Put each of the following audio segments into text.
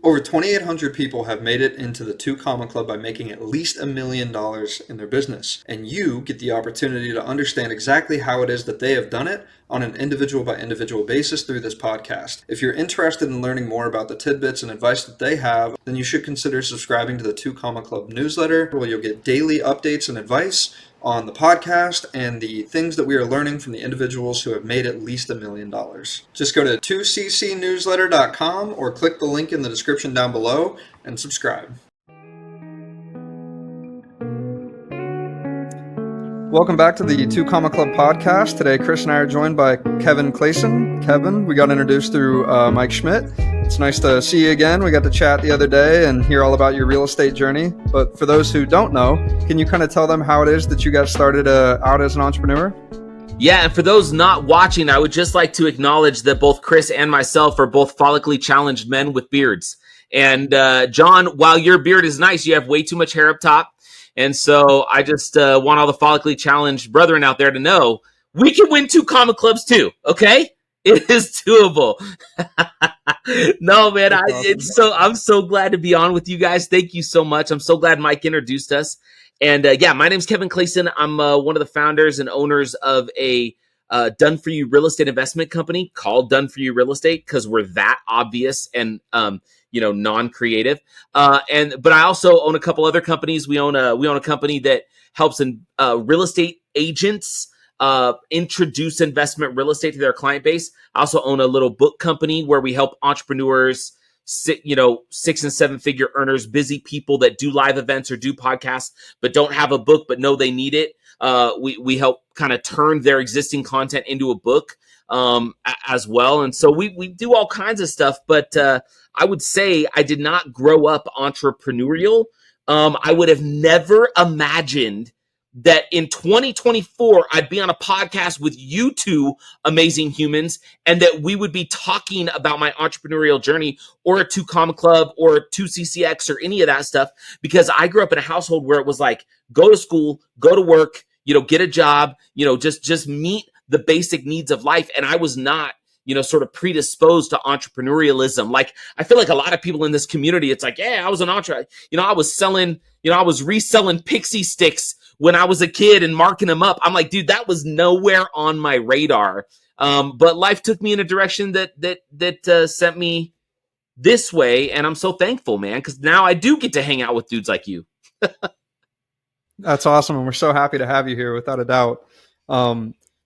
Over 2,800 people have made it into the 2 Comma Club by making at least $1 million in their business. And you get the opportunity to understand exactly how it is that they have done it on an individual by individual basis through this podcast. If you're interested in learning more about the tidbits and advice that they have, then you should consider subscribing to the 2 Comma Club newsletter, where you'll get daily updates and advice on the podcast and the things that we are learning from the individuals who have made at least $1 million. Just go to 2ccnewsletter.com or click the link in the description down below and subscribe. Welcome back to the 2 Comma Club podcast. Today, Chris and I are joined by Kevin Clayson. Kevin, we got introduced through Mike Schmidt. It's nice to see you again. We got to chat the other day and hear all about your real estate journey. But for those who don't know, can you kind of tell them how it is that you got started out as an entrepreneur? Yeah, and for those not watching, I would just like to acknowledge that both Chris and myself are both follically challenged men with beards. And John, while your beard is nice, you have way too much hair up top. And so I just want all the follically challenged brethren out there to know we can win 2 Comma Clubs too, okay? It is doable. No, man, I'm so glad to be on with you guys. Thank you so much. I'm so glad Mike introduced us. And yeah, my name's Kevin Clayson. I'm one of the founders and owners of a done-for-you real estate investment company called Done For You Real Estate because we're that obvious and non-creative. But I also own a couple other companies. We own a company that helps real estate agents introduce investment real estate to their client base. I also own a little book company where we help entrepreneurs, 6 and 7 figure earners, busy people that do live events or do podcasts, but don't have a book, but know they need it. We help kind of turn their existing content into a book as well. And so we do all kinds of stuff, but I would say I did not grow up entrepreneurial. I would have never imagined that in 2024, I'd be on a podcast with you two amazing humans and that we would be talking about my entrepreneurial journey or a 2 Comma Club or a 2CCX or any of that stuff, because I grew up in a household where it was like, go to school, go to work, get a job, just meet the basic needs of life. And I was not, sort of predisposed to entrepreneurialism. Like, I feel like a lot of people in this community, it's like, yeah, I was an entrepreneur. I was reselling pixie sticks when I was a kid and marking them up. I'm like, dude, that was nowhere on my radar. But life took me in a direction that sent me this way. And I'm so thankful, man, because now I do get to hang out with dudes like you. That's awesome. And we're so happy to have you here, without a doubt.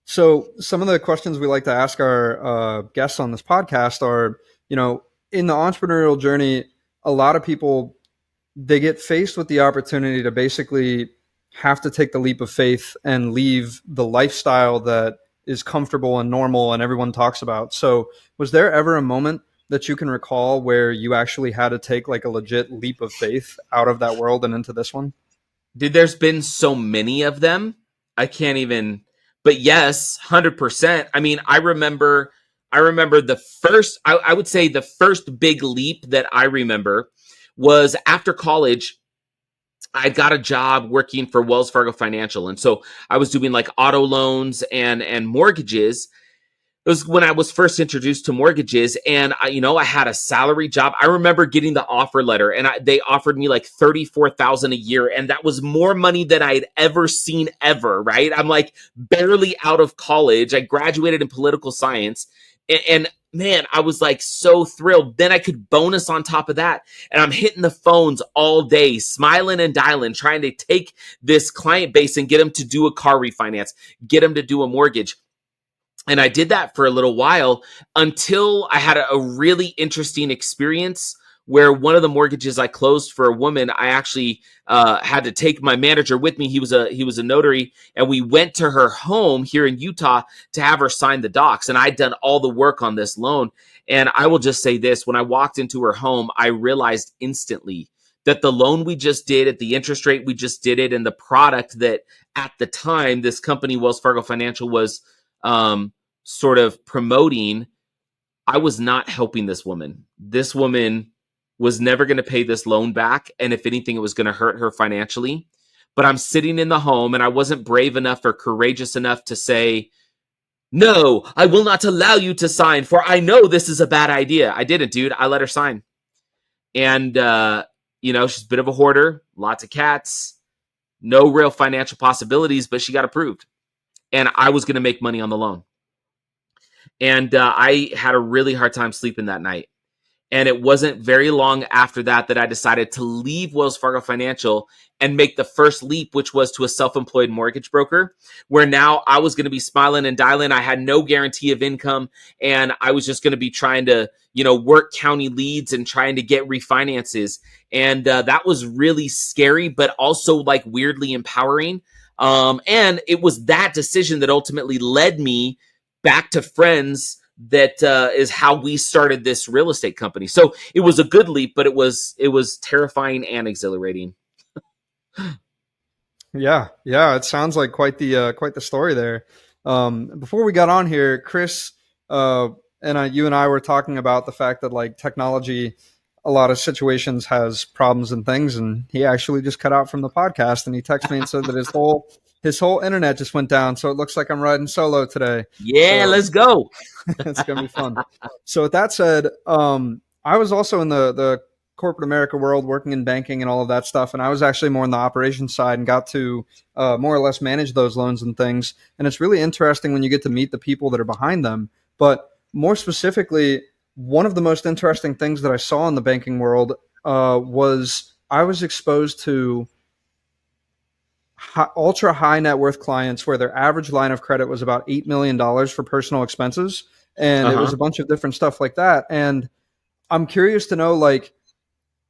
So some of the questions we like to ask our guests on this podcast are, in the entrepreneurial journey, a lot of people, they get faced with the opportunity to basically have to take the leap of faith and leave the lifestyle that is comfortable and normal and everyone talks about. So was there ever a moment that you can recall where you actually had to take like a legit leap of faith out of that world and into this one? Dude, there's been so many of them. I can't even... But yes, 100%. I mean, I remember the first, I would say the first big leap that I remember was after college. I got a job working for Wells Fargo Financial. And so I was doing like auto loans and mortgages. It was when I was first introduced to mortgages, and I had a salary job. I remember getting the offer letter, and they offered me like $34,000 a year, and that was more money than I had ever seen ever. Right? I'm like barely out of college. I graduated in political science, and man, I was like so thrilled. Then I could bonus on top of that, and I'm hitting the phones all day, smiling and dialing, trying to take this client base and get them to do a car refinance, get them to do a mortgage. And I did that for a little while until I had a really interesting experience where one of the mortgages I closed for a woman, I actually had to take my manager with me. He was a notary, and we went to her home here in Utah to have her sign the docs. And I'd done all the work on this loan. And I will just say this, when I walked into her home, I realized instantly that the loan we just did at the interest rate we just did it, and the product that at the time this company, Wells Fargo Financial, was sort of promoting, I was not helping this woman. This woman was never going to pay this loan back. And if anything, it was going to hurt her financially. But I'm sitting in the home, and I wasn't brave enough or courageous enough to say, no, I will not allow you to sign, for I know this is a bad idea. I didn't, dude. I let her sign. And, she's a bit of a hoarder, lots of cats, no real financial possibilities, but she got approved. And I was going to make money on the loan. And I had a really hard time sleeping that night. And it wasn't very long after that I decided to leave Wells Fargo Financial and make the first leap, which was to a self-employed mortgage broker, where now I was going to be smiling and dialing. I had no guarantee of income, and I was just going to be trying to, work county leads and trying to get refinances. And that was really scary, but also like weirdly empowering. And it was that decision that ultimately led me back to friends. That is how we started this real estate company. So it was a good leap, but it was terrifying and exhilarating. Yeah, yeah, it sounds like quite the story there. Before we got on here, Chris you and I were talking about the fact that like technology, a lot of situations has problems and things, and he actually just cut out from the podcast, and he texted me and said that his whole internet just went down. So it looks like I'm riding solo today. Yeah, So let's go. it's gonna be fun. So with that said, I was also in the corporate America world, working in banking and all of that stuff, and I was actually more on the operations side and got to more or less manage those loans and things. And it's really interesting when you get to meet the people that are behind them. But more specifically, one of the most interesting things that I saw in the banking world was I was exposed to ultra high net worth clients where their average line of credit was about $8 million for personal expenses. And it was a bunch of different stuff like that. And I'm curious to know, like,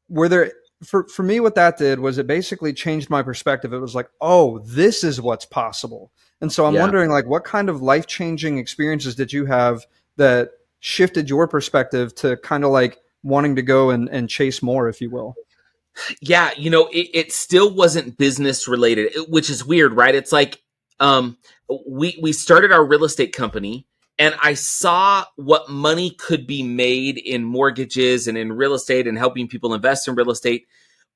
were there, for me, what that did was it basically changed my perspective. It was like, oh, this is what's possible. And so I'm wondering, like, what kind of life-changing experiences did you have that shifted your perspective to kind of like wanting to go and chase more, if you will? Yeah, it still wasn't business related, which is weird, right? It's like we started our real estate company, and I saw what money could be made in mortgages and in real estate and helping people invest in real estate.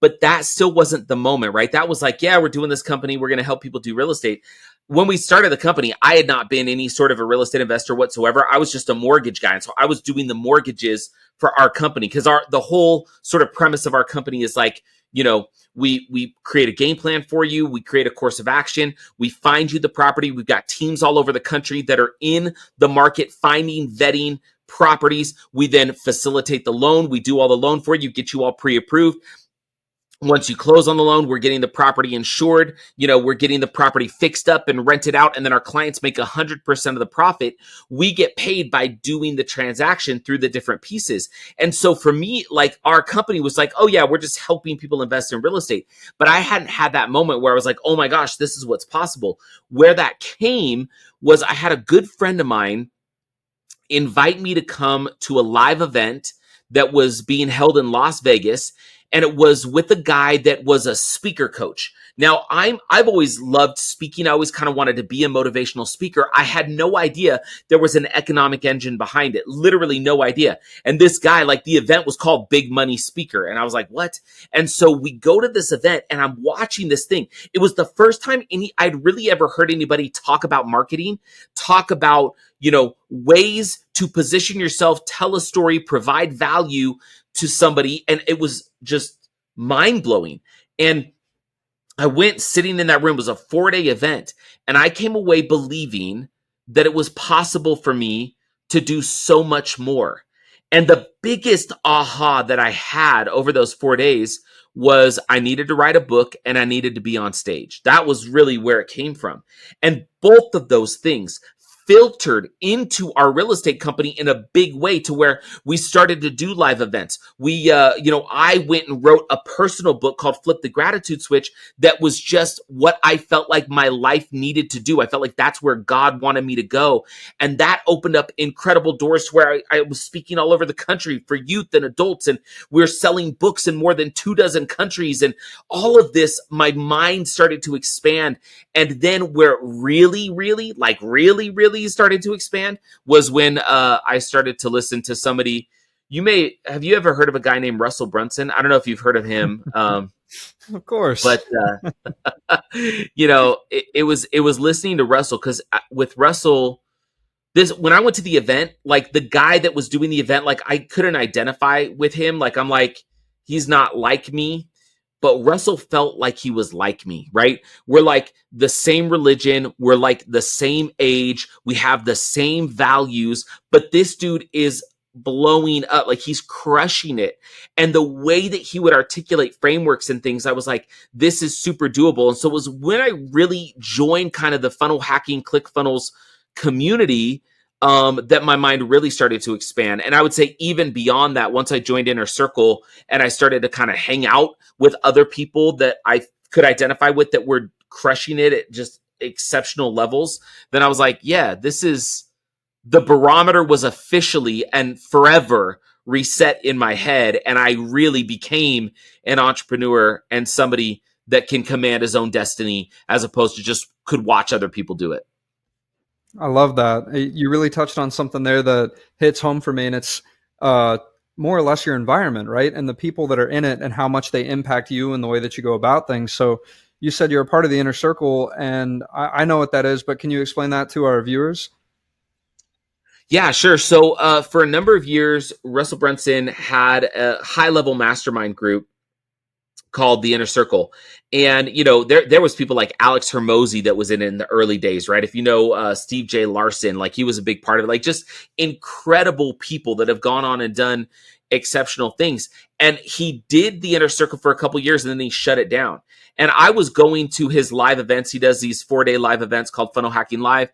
But that still wasn't the moment, right? That was like, yeah, we're doing this company, we're going to help people do real estate. When we started the company, I had not been any sort of a real estate investor whatsoever. I was just a mortgage guy. And so I was doing the mortgages for our company, because the whole sort of premise of our company is like, we create a game plan for you. We create a course of action. We find you the property. We've got teams all over the country that are in the market, finding, vetting properties. We then facilitate the loan. We do all the loan for you, get you all pre-approved. Once you close on the loan, we're getting the property insured. We're getting the property fixed up and rented out. And then our clients make 100% of the profit. We get paid by doing the transaction through the different pieces. And so for me, like, our company was like, oh yeah, we're just helping people invest in real estate. But I hadn't had that moment where I was like, oh my gosh, this is what's possible. Where that came was I had a good friend of mine invite me to come to a live event that was being held in Las Vegas. And it was with a guy that was a speaker coach. Now, I've always loved speaking. I always kind of wanted to be a motivational speaker. I had no idea there was an economic engine behind it. Literally no idea. And this guy, like, the event was called Big Money Speaker. And I was like, what? And so we go to this event and I'm watching this thing. It was the first time I'd really ever heard anybody talk about marketing, talk about, ways to position yourself, tell a story, provide value to somebody. And it was just mind blowing. And I went, sitting in that room. It was a 4-day event. And I came away believing that it was possible for me to do so much more. And the biggest aha that I had over those 4 days was I needed to write a book and I needed to be on stage. That was really where it came from. And both of those things filtered into our real estate company in a big way, to where we started to do live events. I went and wrote a personal book called Flip the Gratitude Switch that was just what I felt like my life needed to do. I felt like that's where God wanted me to go. And that opened up incredible doors to where I was speaking all over the country for youth and adults. And we're selling books in more than 24 countries. And all of this, my mind started to expand. And then where it really, really, really started to expand was when I started to listen to somebody. Have you ever heard of a guy named Russell Brunson? I don't know if you've heard of him. Of course. But it was listening to Russell, because with Russell, when I went to the event, like, the guy that was doing the event, like, I couldn't identify with him. Like, I'm like, he's not like me, but Russell felt like he was like me, right? We're like the same religion, we're like the same age, we have the same values, but this dude is blowing up, like he's crushing it. And the way that he would articulate frameworks and things, I was like, this is super doable. And so it was when I really joined kind of the funnel hacking, ClickFunnels community, that my mind really started to expand. And I would say even beyond that, once I joined Inner Circle and I started to kind of hang out with other people that I could identify with that were crushing it at just exceptional levels, then I was like, yeah, this is, the barometer was officially and forever reset in my head. And I really became an entrepreneur and somebody that can command his own destiny as opposed to just could watch other people do it. I love that. You really touched on something there that hits home for me, and it's more or less your environment, right? And the people that are in it and how much they impact you and the way that you go about things. So you said you're a part of the Inner Circle, and I know what that is, but can you explain that to our viewers? Yeah, sure. So for a number of years, Russell Brunson had a high-level mastermind group called the Inner Circle. And, you know, there was people like Alex Hermosi that was in the early days, right? If you know Steve J. Larson, like he was a big part of it, like just incredible people that have gone on and done exceptional things. And he did the Inner Circle for a couple years and then he shut it down. And I was going to his live events. He does these 4-day live events called Funnel Hacking Live.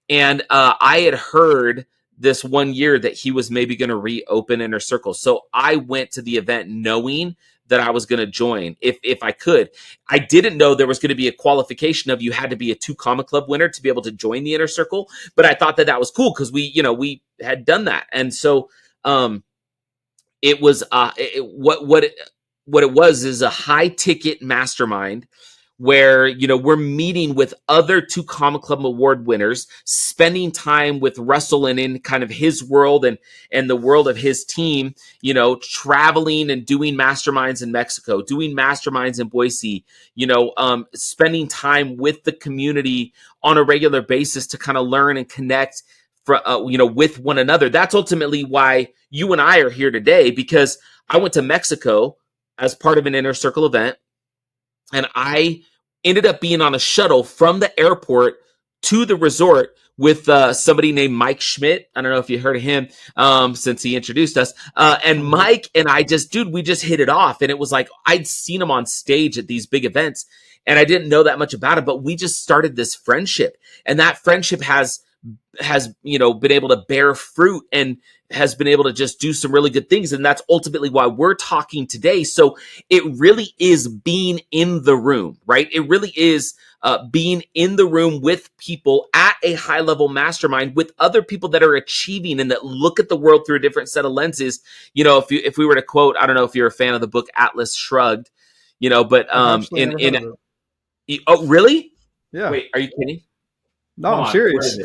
And I had heard this one year that he was maybe going to reopen Inner Circle. So I went to the event knowing that I was going to join if I could. I didn't know there was going to be a qualification of you had to be a 2 Comma Club winner to be able to join the Inner Circle, but I thought that was cool because we had done that. And so it was what it was is a high ticket mastermind where, you know, we're meeting with other 2 Comma Club award winners, spending time with Russell and in kind of his world and the world of his team, you know, traveling and doing masterminds in Mexico, doing masterminds in Boise, you know, spending time with the community on a regular basis to kind of learn and connect with one another. That's ultimately why you and I are here today, because I went to Mexico as part of an Inner Circle event. And I ended up being on a shuttle from the airport to the resort with somebody named Mike Schmidt. I don't know if you heard of him since he introduced us. And Mike and I we just hit it off. And it was like, I'd seen him on stage at these big events and I didn't know that much about him, but we just started this friendship. And that friendship has been able to bear fruit and has been able to just do some really good things. And that's ultimately why we're talking today. So it really is being in the room, right? It really is being in the room with people at a high level mastermind with other people that are achieving and that look at the world through a different set of lenses. You know, if we were to quote, I don't know if you're a fan of the book Atlas Shrugged, you know, but oh, really? Yeah. Wait, are you kidding? No, I'm serious.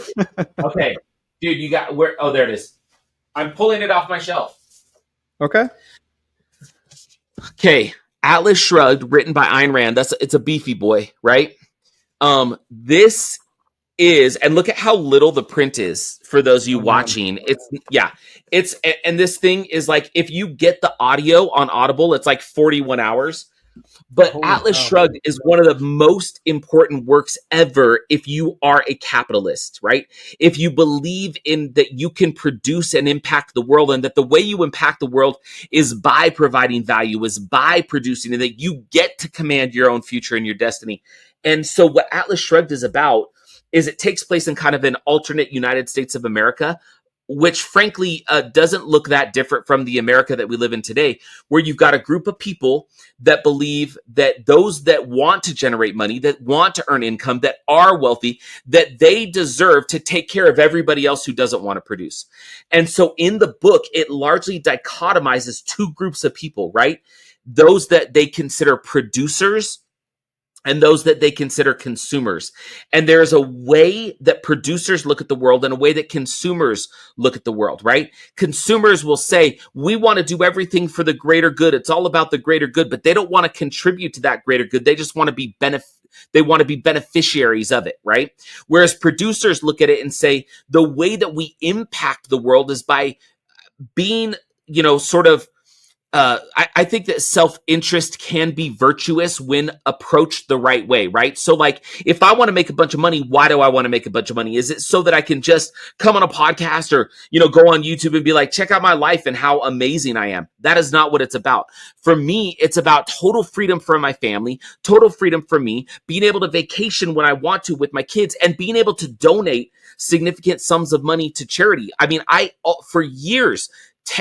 Okay, dude, you got where? Oh, there it is. I'm pulling it off my shelf. Okay. Atlas Shrugged, written by Ayn Rand. It's a beefy boy, right? This is, and look at how little the print is for those of you watching. And this thing is like, if you get the audio on Audible, it's like 41 hours. But Atlas Shrugged is one of the most important works ever if you are a capitalist, right? If you believe in that you can produce and impact the world, and that the way you impact the world is by providing value, is by producing, and that you get to command your own future and your destiny. And so what Atlas Shrugged is about is it takes place in kind of an alternate United States of America, which frankly doesn't look that different from the America that we live in today, where you've got a group of people that believe that those that want to generate money, that want to earn income, that are wealthy, that they deserve to take care of everybody else who doesn't want to produce. And so in the book, it largely dichotomizes 2 groups of people, right? Those that they consider producers and those that they consider consumers. And there's a way that producers look at the world and a way that consumers look at the world, right? Consumers will say, we want to do everything for the greater good. It's all about the greater good, but they don't want to contribute to that greater good. They just want to be beneficiaries of it, right? Whereas producers look at it and say, the way that we impact the world is by being, sort of I think that self-interest can be virtuous when approached the right way, right? So like, if I want to make a bunch of money, why do I want to make a bunch of money? Is it so that I can just come on a podcast or, go on YouTube and be like, check out my life and how amazing I am? That is not what it's about. For me, it's about total freedom for my family, total freedom for me, being able to vacation when I want to with my kids, and being able to donate significant sums of money to charity. I mean, for years,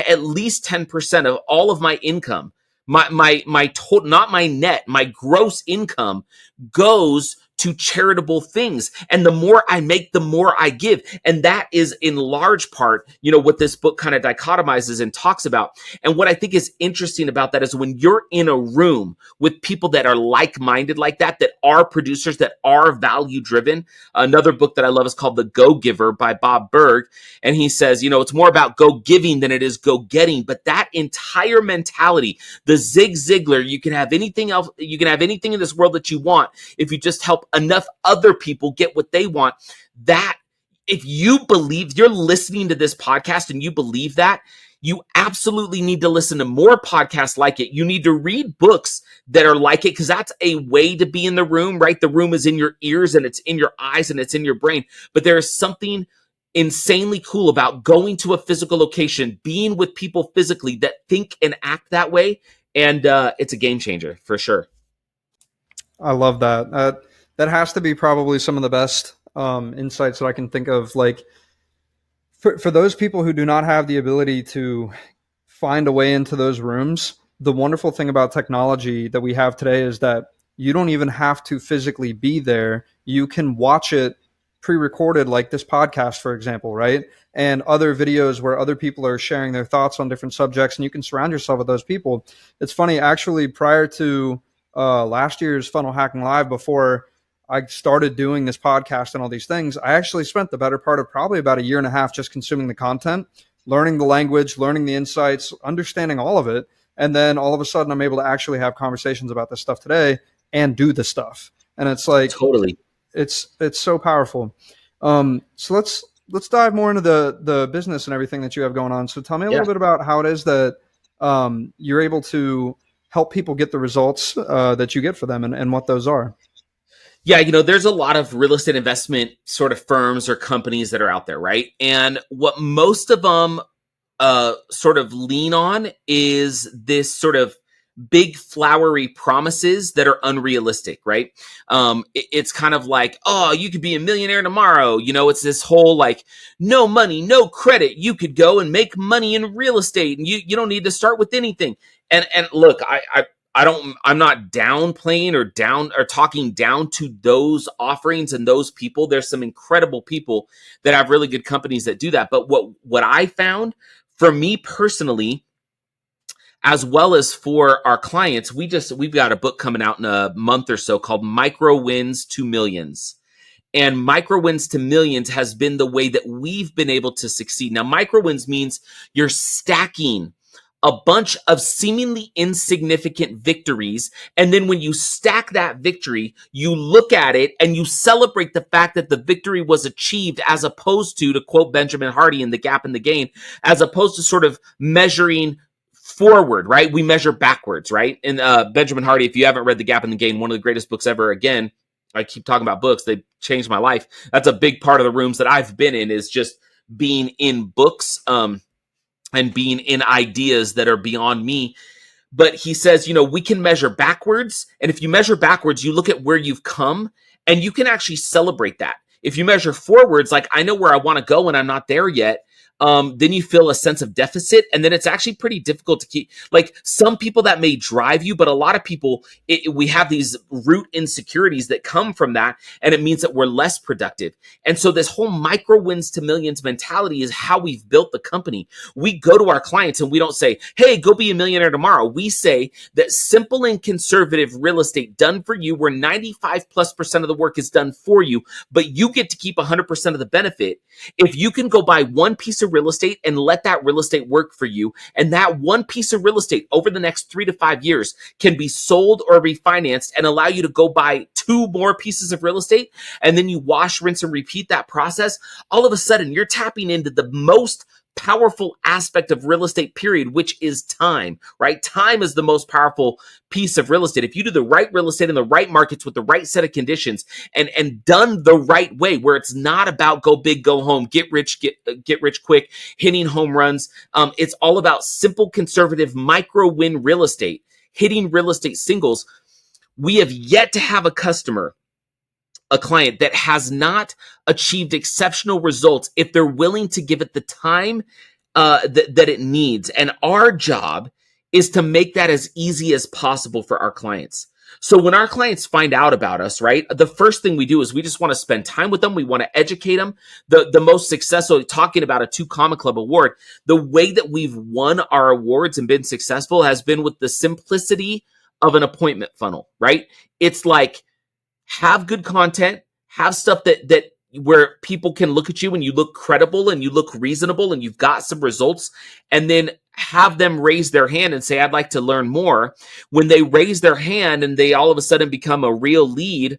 at least 10% of all of my income, my total, not my net, my gross income goes to charitable things. And the more I make, the more I give. And that is in large part, what this book kind of dichotomizes and talks about. And what I think is interesting about that is when you're in a room with people that are like-minded like that are producers, that are value driven. Another book that I love is called The Go Giver by Bob Berg. And he says, it's more about go giving than it is go getting. But that entire mentality, the Zig Ziglar, you can have anything else, you can have anything in this world that you want if you just help enough other people get what they want. That, if you believe, you're listening to this podcast and you believe that, you absolutely need to listen to more podcasts like it. You need to read books that are like it, because that's a way to be in the room, right? The room is in your ears and it's in your eyes and it's in your brain. But there is something insanely cool about going to a physical location, being with people physically that think and act that way. And it's a game changer for sure. I love that. That has to be probably some of the best insights that I can think of. Like, for those people who do not have the ability to find a way into those rooms, the wonderful thing about technology that we have today is that you don't even have to physically be there. You can watch it pre-recorded, like this podcast, for example, right? And other videos where other people are sharing their thoughts on different subjects, and you can surround yourself with those people. It's funny, actually, prior to last year's Funnel Hacking Live, before I started doing this podcast and all these things, I actually spent the better part of probably about a year and a half just consuming the content, learning the language, learning the insights, understanding all of it. And then all of a sudden I'm able to actually have conversations about this stuff today and do the stuff. And it's like, totally, it's so powerful. So let's dive more into the business and everything that you have going on. So tell me a little bit about how it is that you're able to help people get the results that you get for them, and what those are. Yeah, there's a lot of real estate investment sort of firms or companies that are out there, right? And what most of them sort of lean on is this sort of big flowery promises that are unrealistic, right? It's kind of like, oh, you could be a millionaire tomorrow. It's this whole like, no money, no credit. You could go and make money in real estate, and you don't need to start with anything. And look, I'm not downplaying or talking down to those offerings and those people. There's some incredible people that have really good companies that do that. But what I found, for me personally, as well as for our clients, we've got a book coming out in a month or so called Micro Wins to Millions. And micro wins to millions has been the way that we've been able to succeed. Now, micro wins means you're stacking a bunch of seemingly insignificant victories. And then when you stack that victory, you look at it and you celebrate the fact that the victory was achieved, as opposed to quote Benjamin Hardy in The Gap and the Gain, as opposed to sort of measuring forward, right? We measure backwards, right? And Benjamin Hardy, if you haven't read The Gap and the Gain, one of the greatest books ever. Again, I keep talking about books. They changed my life. That's a big part of the rooms that I've been in, is just being in books, and being in ideas that are beyond me. But he says, we can measure backwards. And if you measure backwards, you look at where you've come and you can actually celebrate that. If you measure forwards, like, I know where I want to go and I'm not there yet, then you feel a sense of deficit. And then it's actually pretty difficult to keep, like, some people that may drive you, but a lot of people, we have these root insecurities that come from that. And it means that we're less productive. And so this whole micro wins to millions mentality is how we've built the company. We go to our clients and we don't say, hey, go be a millionaire tomorrow. We say that simple and conservative real estate done for you, where 95+% of the work is done for you, but you get to keep 100% of the benefit. If you can go buy one piece of real estate and let that real estate work for you, and that one piece of real estate over the next 3 to 5 years can be sold or refinanced and allow you to go buy 2 more pieces of real estate, and then you wash, rinse, and repeat that process, all of a sudden you're tapping into the most powerful aspect of real estate, period, which is time, right? Time is the most powerful piece of real estate. If you do the right real estate in the right markets with the right set of conditions and done the right way, where it's not about go big, go home, get rich quick, hitting home runs. It's all about simple, conservative, micro win real estate, hitting real estate singles. We have yet to have a client that has not achieved exceptional results if they're willing to give it the time that it needs. And our job is to make that as easy as possible for our clients. So when our clients find out about us, right, the first thing we do is we just want to spend time with them. We want to educate them. The most successful, talking about a 2 Comma Club award, the way that we've won our awards and been successful has been with the simplicity of an appointment funnel, right? It's like, have good content, have stuff that where people can look at you and you look credible and you look reasonable and you've got some results, and then have them raise their hand and say, I'd like to learn more. When they raise their hand and they all of a sudden become a real lead,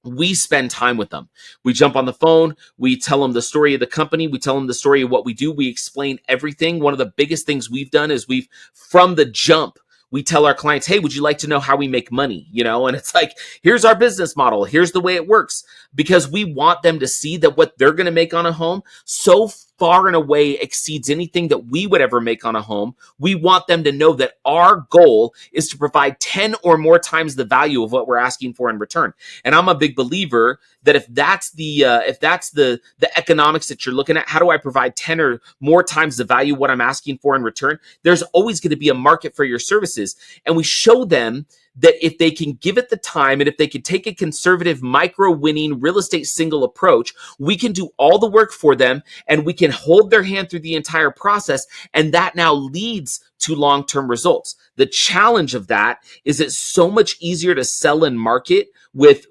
we spend time with them. We jump on the phone. We tell them the story of the company. We tell them the story of what we do. We explain everything. One of the biggest things we've done is from the jump, we tell our clients, hey, would you like to know how we make money? And it's like, here's our business model. Here's the way it works, because we want them to see that what they're going to make on a home so far and away exceeds anything that we would ever make on a home. We want them to know that our goal is to provide 10 or more times the value of what we're asking for in return. And I'm a big believer that if that's the economics that you're looking at, how do I provide 10 or more times the value of what I'm asking for in return? There's always going to be a market for your services. And we show them that if they can give it the time and if they can take a conservative micro winning real estate single approach, we can do all the work for them and we can hold their hand through the entire process. And that now leads to long-term results. The challenge of that is it's so much easier to sell and market with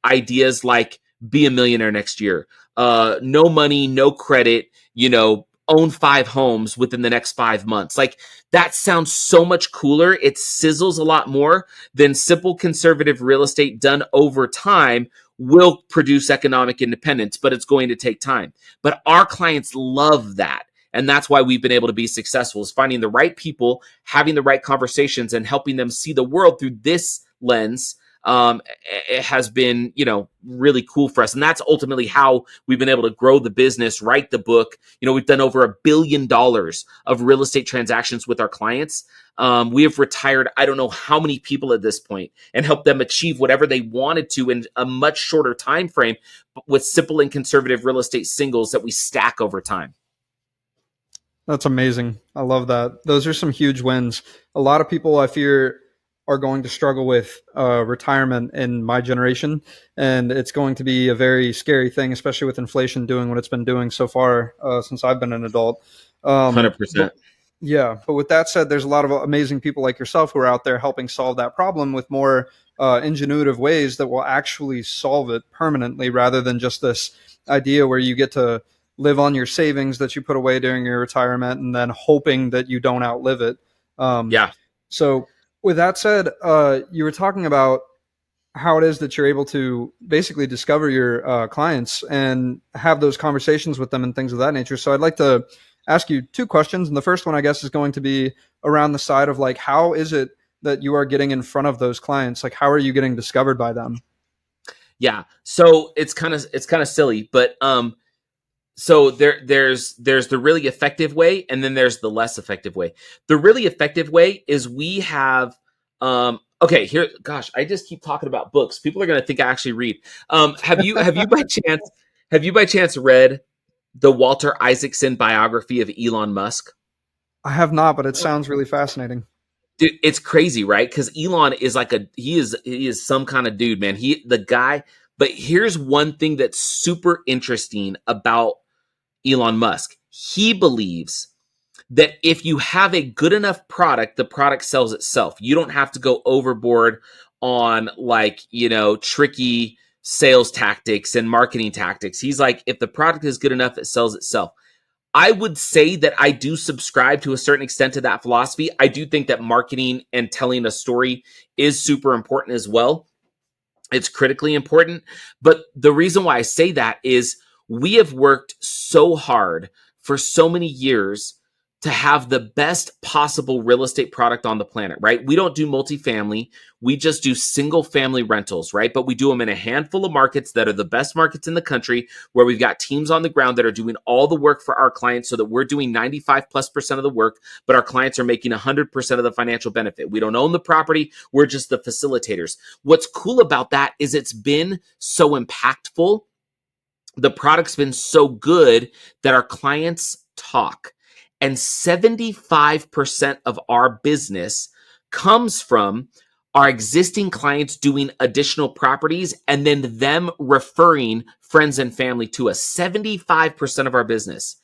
ideas like be a millionaire next year, no money, no credit, own 5 homes within the next 5 months. Like, that sounds so much cooler. It sizzles a lot more than simple conservative real estate done over time will produce economic independence, but it's going to take time. But our clients love that. And that's why we've been able to be successful, is finding the right people, having the right conversations, and helping them see the world through this lens. It has been, really cool for us. And that's ultimately how we've been able to grow the business, write the book. We've done over $1 billion of real estate transactions with our clients. We have retired, I don't know how many people at this point, and helped them achieve whatever they wanted to in a much shorter time frame, but with simple and conservative real estate singles that we stack over time. That's amazing. I love that. Those are some huge wins. A lot of people, I fear, are going to struggle with retirement in my generation, and it's going to be a very scary thing, especially with inflation doing what it's been doing so far since I've been an adult. 100%. Yeah, but with that said, there's a lot of amazing people like yourself who are out there helping solve that problem with more ingenuitive ways that will actually solve it permanently, rather than just this idea where you get to live on your savings that you put away during your retirement and then hoping that you don't outlive it. So with that said, you were talking about how it is that you're able to basically discover your clients and have those conversations with them and things of that nature. So I'd like to ask you 2 questions. And the first one, I guess, is going to be around the side of like, how is it that you are getting in front of those clients? Like, how are you getting discovered by them? Yeah. So it's kind of silly, but so there's the really effective way, and then there's the less effective way. The really effective way is we have okay, here, gosh, I just keep talking about books. People are going to think I actually read. Have you by chance read the Walter Isaacson biography of Elon Musk? I have not, but it sounds really fascinating. Dude, it's crazy, right? Because Elon is like he is some kind of dude, man. But here's one thing that's super interesting about Elon Musk. He believes that if you have a good enough product, the product sells itself. You don't have to go overboard on tricky sales tactics and marketing tactics. He's like, if the product is good enough, it sells itself. I would say that I do subscribe to a certain extent to that philosophy. I do think that marketing and telling a story is super important as well. It's critically important. But the reason why I say that is we have worked so hard for so many years to have the best possible real estate product on the planet, right? We don't do multifamily. We just do single family rentals, right? But we do them in a handful of markets that are the best markets in the country, where we've got teams on the ground that are doing all the work for our clients, so that we're doing 95+% of the work, but our clients are making 100% of the financial benefit. We don't own the property. We're just the facilitators. What's cool about that is it's been so impactful. The product's been so good that our clients talk. And 75% of our business comes from our existing clients doing additional properties and then them referring friends and family to us. 75% of our business.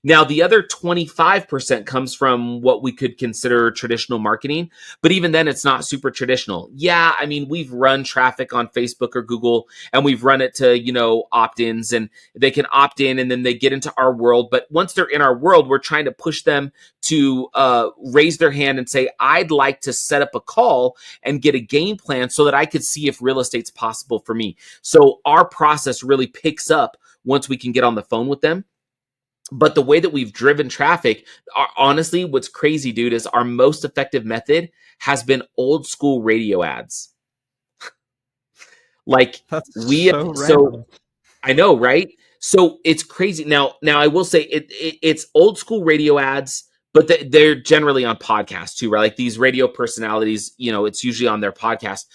Now, the other 25% comes from what we could consider traditional marketing, but even then, it's not super traditional. Yeah, I mean, we've run traffic on Facebook or Google, and we've run it to, opt-ins, and they can opt in and then they get into our world. But once they're in our world, we're trying to push them to raise their hand and say, I'd like to set up a call and get a game plan so that I could see if real estate's possible for me. So our process really picks up once we can get on the phone with them. But the way that we've driven traffic, honestly, what's crazy, dude, is our most effective method has been old school radio ads. Like That's we so have, random. so I know, right? So it's crazy. Now I will say it's old school radio ads, but they're generally on podcasts too, right? Like these radio personalities, it's usually on their podcast.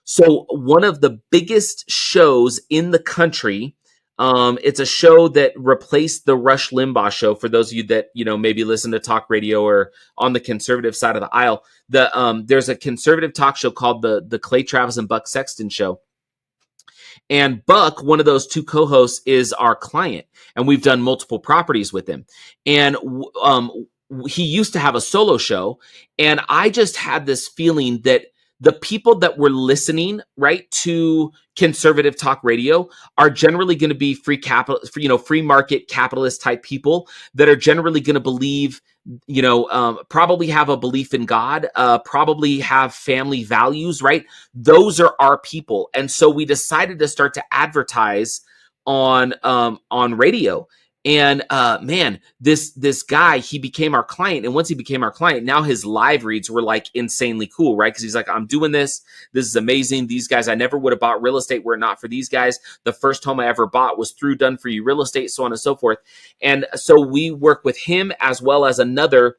So one of the biggest shows in the country, it's a show that replaced the Rush Limbaugh show. For those of you that maybe listen to talk radio or on the conservative side of the aisle, there's a conservative talk show called the Clay Travis and Buck Sexton Show. And Buck, one of those two co-hosts, is our client, and we've done multiple properties with him. And he used to have a solo show, and I just had this feeling that the people that were listening, right, to conservative talk radio are generally going to be free market capitalist type people that are generally going to believe, probably have a belief in God, probably have family values, right? Those are our people. And so we decided to start to advertise on radio. And man, this guy, he became our client. And once he became our client, now his live reads were like insanely cool, right? Because he's like, I'm doing this. This is amazing. These guys, I never would have bought real estate were it not for these guys. The first home I ever bought was through Done For You Real Estate, so on and so forth. And so we work with him as well as another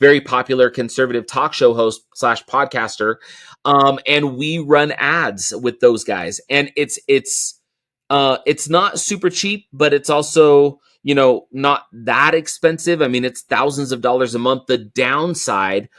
very popular conservative talk show host / podcaster. And we run ads with those guys. And it's not super cheap, but it's also, not that expensive. I mean, it's thousands of dollars a month. The downside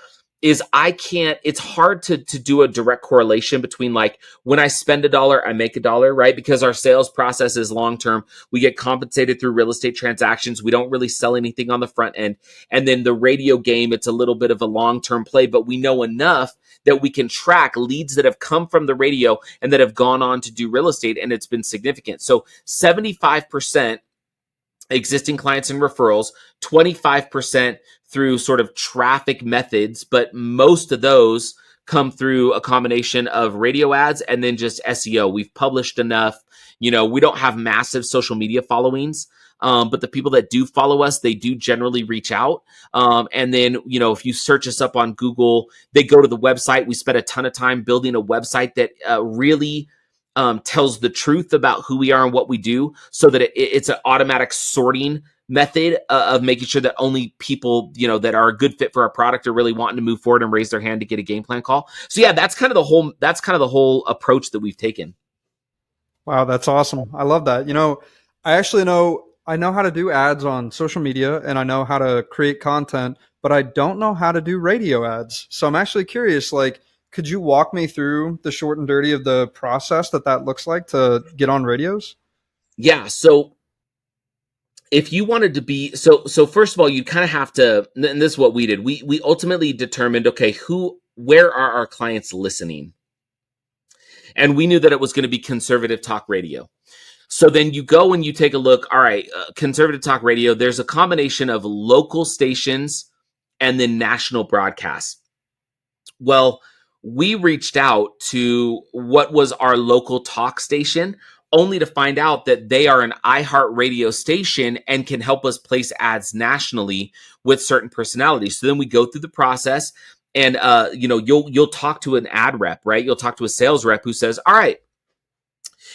is it's hard to do a direct correlation between like when I spend $1, I make $1, right? Because our sales process is long-term. We get compensated through real estate transactions. We don't really sell anything on the front end. And then the radio game, it's a little bit of a long-term play, but we know enough that we can track leads that have come from the radio and that have gone on to do real estate. And it's been significant. So 75% existing clients and referrals, 25% through sort of traffic methods, but most of those come through a combination of radio ads and then just SEO. We've published enough. We don't have massive social media followings, but the people that do follow us, they do generally reach out. And then, if you search us up on Google, they go to the website. We spent a ton of time building a website that really tells the truth about who we are and what we do, so that it's an automatic sorting method of making sure that only people, that are a good fit for our product are really wanting to move forward and raise their hand to get a game plan call. So yeah, that's kind of the whole approach that we've taken. Wow, that's awesome. I love that. I know how to do ads on social media and I know how to create content, but I don't know how to do radio ads. So I'm actually curious, like, could you walk me through the short and dirty of the process that looks like to get on radios? Yeah. So if you wanted to be, so first of all, you kind of have to, and this is what we did. We ultimately determined, okay, where are our clients listening? And we knew that it was going to be conservative talk radio. So then you go and you take a look. All right, conservative talk radio, there's a combination of local stations and then national broadcasts. Well, we reached out to what was our local talk station, only to find out that they are an iHeart radio station and can help us place ads nationally with certain personalities. So then we go through the process, and you'll talk to an ad rep, right? You'll talk to a sales rep who says, all right,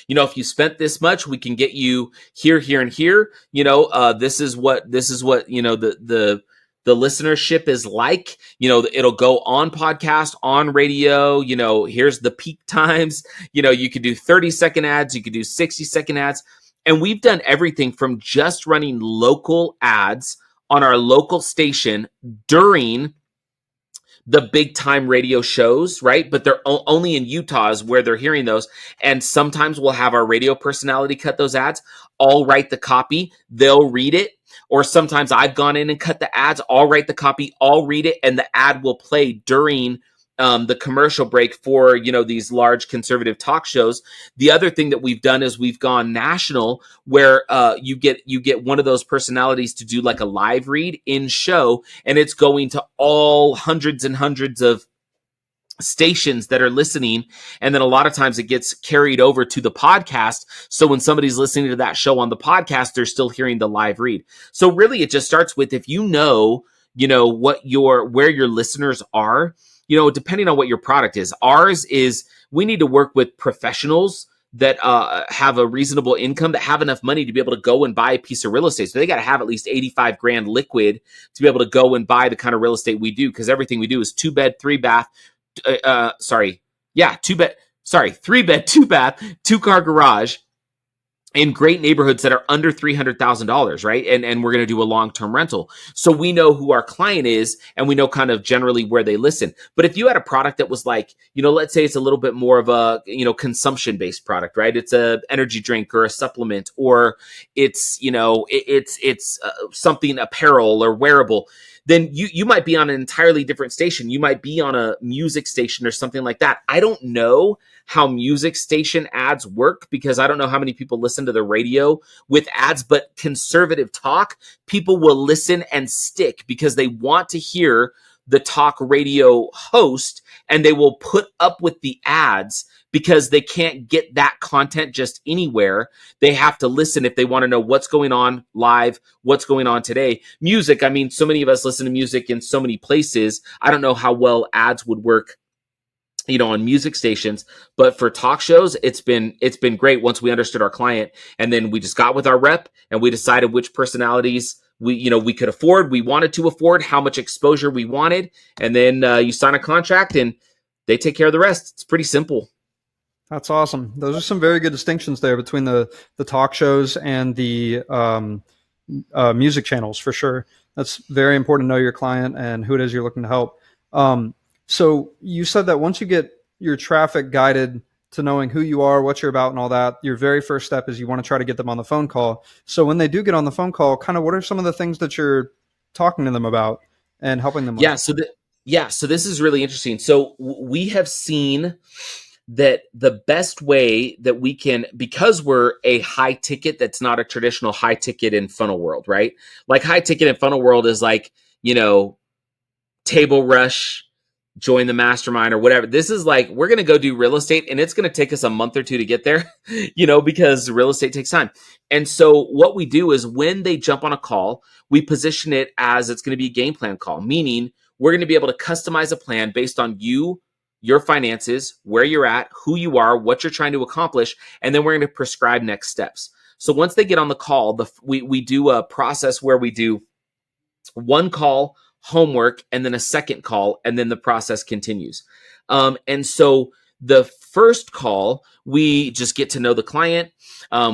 if you spent this much, we can get you here, here, and here. This is what the listenership is like. It'll go on podcast, on radio. Here's the peak times. You could do 30-second ads, you could do 60-second ads, and we've done everything from just running local ads on our local station during the big time radio shows, right? But they're only in Utah is where they're hearing those. And sometimes we'll have our radio personality cut those ads. I'll write the copy. They'll read it. Or sometimes I've gone in and cut the ads. I'll write the copy. I'll read it. And the ad will play during the commercial break for, these large conservative talk shows. The other thing that we've done is we've gone national, where you get one of those personalities to do like a live read in show, and it's going to all hundreds and hundreds of stations that are listening. And then a lot of times it gets carried over to the podcast. So when somebody's listening to that show on the podcast, they're still hearing the live read. So really it just starts with, if where your listeners are, depending on what your product is. Ours is, we need to work with professionals that have a reasonable income, that have enough money to be able to go and buy a piece of real estate. So they got to have at least 85 grand liquid to be able to go and buy the kind of real estate we do, because everything we do is 2-bed, 3-bath, 3-bed, 2-bath, 2-car garage in great neighborhoods that are under $300,000, right? And we're going to do a long-term rental. So we know who our client is, and we know kind of generally where they listen. But if you had a product that was like, let's say it's a little bit more of a, consumption-based product, right? It's a energy drink or a supplement, or it's, it's something apparel or wearable, then you might be on an entirely different station. You might be on a music station or something like that. I don't know how music station ads work, because I don't know how many people listen to the radio with ads, but conservative talk, people will listen and stick because they want to hear the talk radio host, and they will put up with the ads because they can't get that content just anywhere. They have to listen if they want to know what's going on live, what's going on today. Music, I mean, so many of us listen to music in so many places. I don't know how well ads would work, on music stations, but for talk shows, it's been great once we understood our client. And then we just got with our rep and we decided which personalities we could afford, we wanted to afford, how much exposure we wanted. And then you sign a contract and they take care of the rest. It's pretty simple. That's awesome. Those are some very good distinctions there between the talk shows and the music channels, for sure. That's very important to know your client and who it is you're looking to help. So you said that once you get your traffic guided to knowing who you are, what you're about, and all that, your very first step is you want to try to get them on the phone call. So when they do get on the phone call, kind of what are some of the things that you're talking to them about and helping them with? So this is really interesting. So we have seen that the best way that we can, because we're a high ticket that's not a traditional high ticket in funnel world, right? Like high ticket in funnel world is like, table rush, join the mastermind or whatever. This is like, we're going to go do real estate and it's going to take us a month or two to get there, because real estate takes time. And so what we do is when they jump on a call, we position it as it's going to be a game plan call, meaning we're going to be able to customize a plan based on you, your finances, where you're at, who you are, what you're trying to accomplish, and then we're going to prescribe next steps. So once they get on the call, we do a process where we do one call, homework, and then a second call, and then the process continues. And so the first call, we just get to know the client.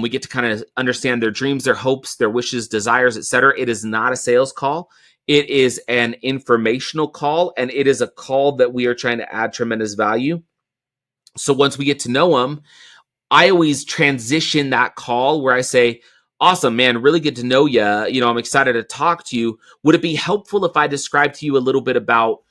We get to kind of understand their dreams, their hopes, their wishes, desires, etc. It is not a sales call. It is an informational call, and it is a call that we are trying to add tremendous value. So once we get to know them, I always transition that call where I say, awesome, man, really good to know you. I'm excited to talk to you. Would it be helpful if I described to you a little bit about,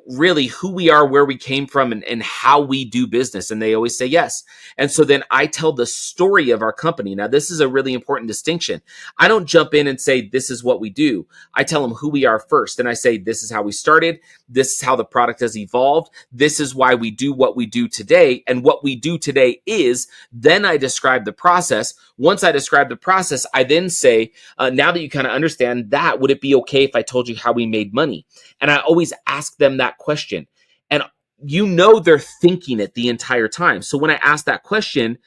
really who we are, where we came from, and how we do business. And they always say yes. And so then I tell the story of our company. Now, this is a really important distinction. I don't jump in and say, this is what we do. I tell them who we are first. And I say, this is how we started. This is how the product has evolved. This is why we do what we do today. And what we do today is, then I describe the process. Once I describe the process, I then say, now that you kind of understand that, would it be okay if I told you how we made money? And I always ask them that question. And they're thinking it the entire time. So when I ask that question,